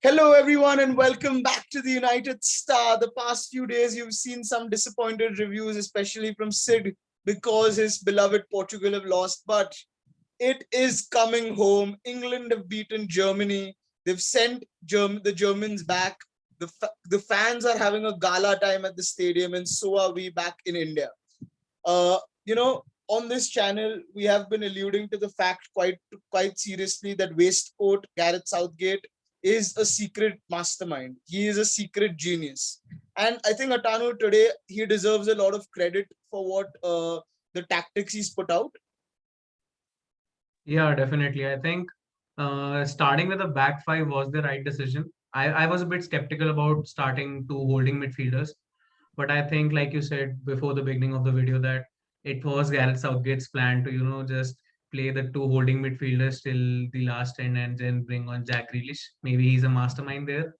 Hello, everyone, and welcome back to the United Star. The past few days, you've seen some disappointed reviews, especially from Sid, because his beloved Portugal have lost. But it is coming home. England have beaten Germany. They've sent the Germans back. The fans are having a gala time at the stadium, and so are we back in India. Uh, on this channel, we have been alluding to the fact quite seriously that waistcoat Gareth Southgate is a secret mastermind. He is a secret genius, and I think Atanu today he deserves a lot of credit for what the tactics he's put out. Yeah, definitely. I think starting with a back five was the right decision. I was a bit skeptical about starting two holding midfielders, but I think, like you said before the beginning of the video, that it was Gareth Southgate's plan to, just play the two holding midfielders till the last end and then bring on Jack Grealish. Maybe he's a mastermind there,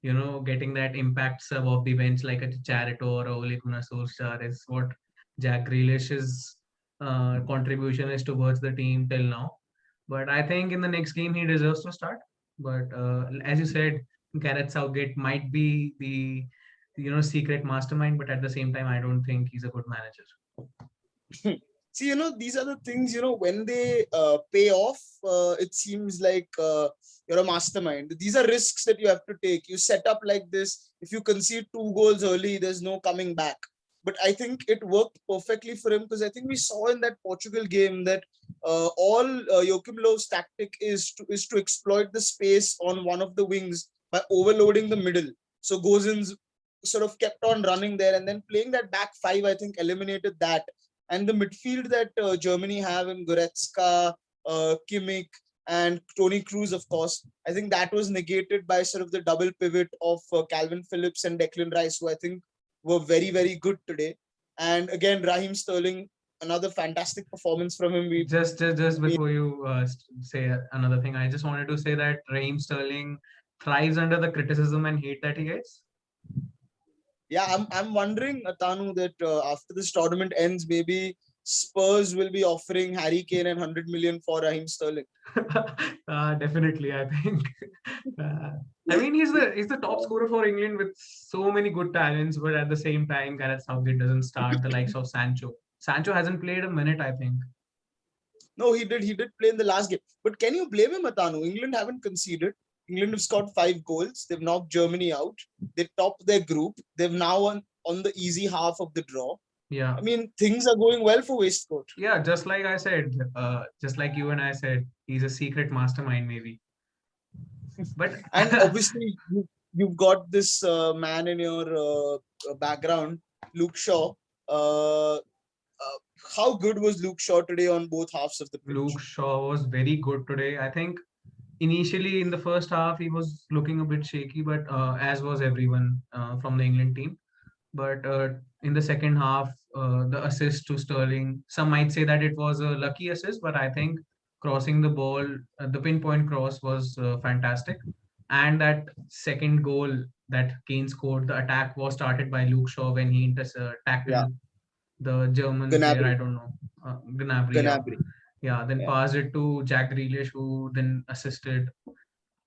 getting that impact sub off the bench like a Chicharito or a Ole Gunnar Solskjaer is what Jack Grealish's contribution is towards the team till now. But I think in the next game he deserves to start. But as you said, Gareth Southgate might be the secret mastermind, but at the same time, I don't think he's a good manager. See, these are the things, when they pay off, it seems like you're a mastermind. These are risks that you have to take. You set up like this. If you concede 2 goals early, there's no coming back. But I think it worked perfectly for him because I think we saw in that Portugal game that all Joachim Löw's tactic is to exploit the space on one of the wings by overloading the middle. So Gozens sort of kept on running there, and then playing that back five, I think, eliminated that. And the midfield that Germany have in Goretzka, Kimmich, and Toni Kroos, of course, I think that was negated by sort of the double pivot of Calvin Phillips and Declan Rice, who I think were very, very good today. And again, Raheem Sterling, another fantastic performance from him. Just before you say another thing, I just wanted to say that Raheem Sterling thrives under the criticism and hate that he gets. Yeah, I'm wondering, Atanu, that after this tournament ends, maybe Spurs will be offering Harry Kane and 100 million for Raheem Sterling. Definitely, I think. I mean, he's the top scorer for England with so many good talents, but at the same time, Gareth Southgate doesn't start the likes of Sancho. Sancho hasn't played a minute, I think. No, he did. He did play in the last game. But can you blame him, Atanu? England haven't conceded. England have scored 5 goals. They've knocked Germany out. They topped their group. They've now on the easy half of the draw. Yeah. I mean, things are going well for Waistcoat. Yeah, just like I said, just like you and I said, he's a secret mastermind, maybe. But and obviously, you've got this man in your background, Luke Shaw. How good was Luke Shaw today on both halves of the pitch? Luke Shaw was very good today. I think initially in the first half he was looking a bit shaky, but as was everyone from the England team. But in the second half, the assist to Sterling, some might say that it was a lucky assist, but I think crossing the ball, the pinpoint cross was fantastic. And that second goal that Kane scored, the attack was started by Luke Shaw when he tackled the German player, I don't know, Gnabry. Yeah, then passed it to Jack Grealish, who then assisted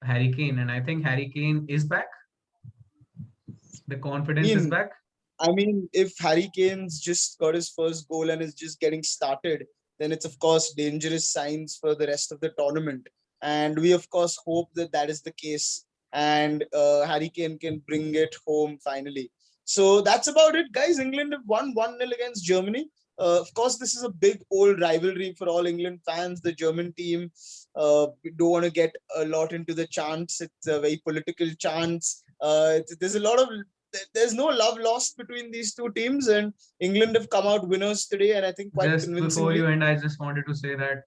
Harry Kane. And I think Harry Kane is back. The confidence is back. I mean, if Harry Kane's just got his first goal and is just getting started, then it's, of course, dangerous signs for the rest of the tournament. And we, of course, hope that that is the case and Harry Kane can bring it home finally. So that's about it, guys. England have won 1-0 against Germany. Of course, this is a big old rivalry for all England fans. The German team, we don't want to get a lot into the chants. It's a very political chants. There's a lot of there's no love lost between these two teams, and England have come out winners today, and I think quite just convincingly. Before you end, I just wanted to say that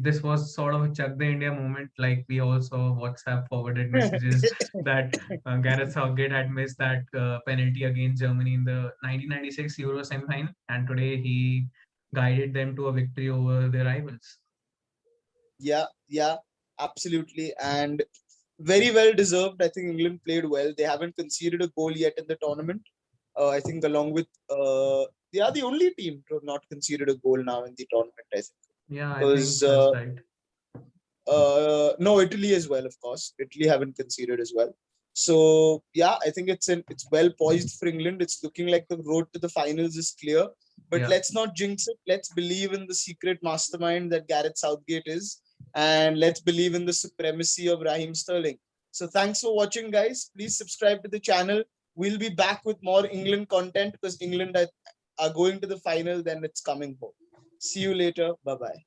this was sort of a Chuck the India moment. Like we all saw WhatsApp forwarded messages that Gareth Southgate had missed that penalty against Germany in the 1996 Euro semi-final, and today he guided them to a victory over their rivals. Yeah, absolutely, and very well deserved. I think England played well. They haven't conceded a goal yet in the tournament. I think along with they are the only team to have not conceded a goal now in the tournament. I think. Yeah, I think that's right. No, Italy as well, of course. Italy haven't conceded as well. So yeah, I think it's well poised for England. It's looking like the road to the finals is clear. But Yeah. let's not jinx it. Let's believe in the secret mastermind that Gareth Southgate is, and let's believe in the supremacy of Raheem Sterling. So thanks for watching, guys. Please subscribe to the channel. We'll be back with more England content because England are going to the final. Then it's coming home. See you later. Bye bye.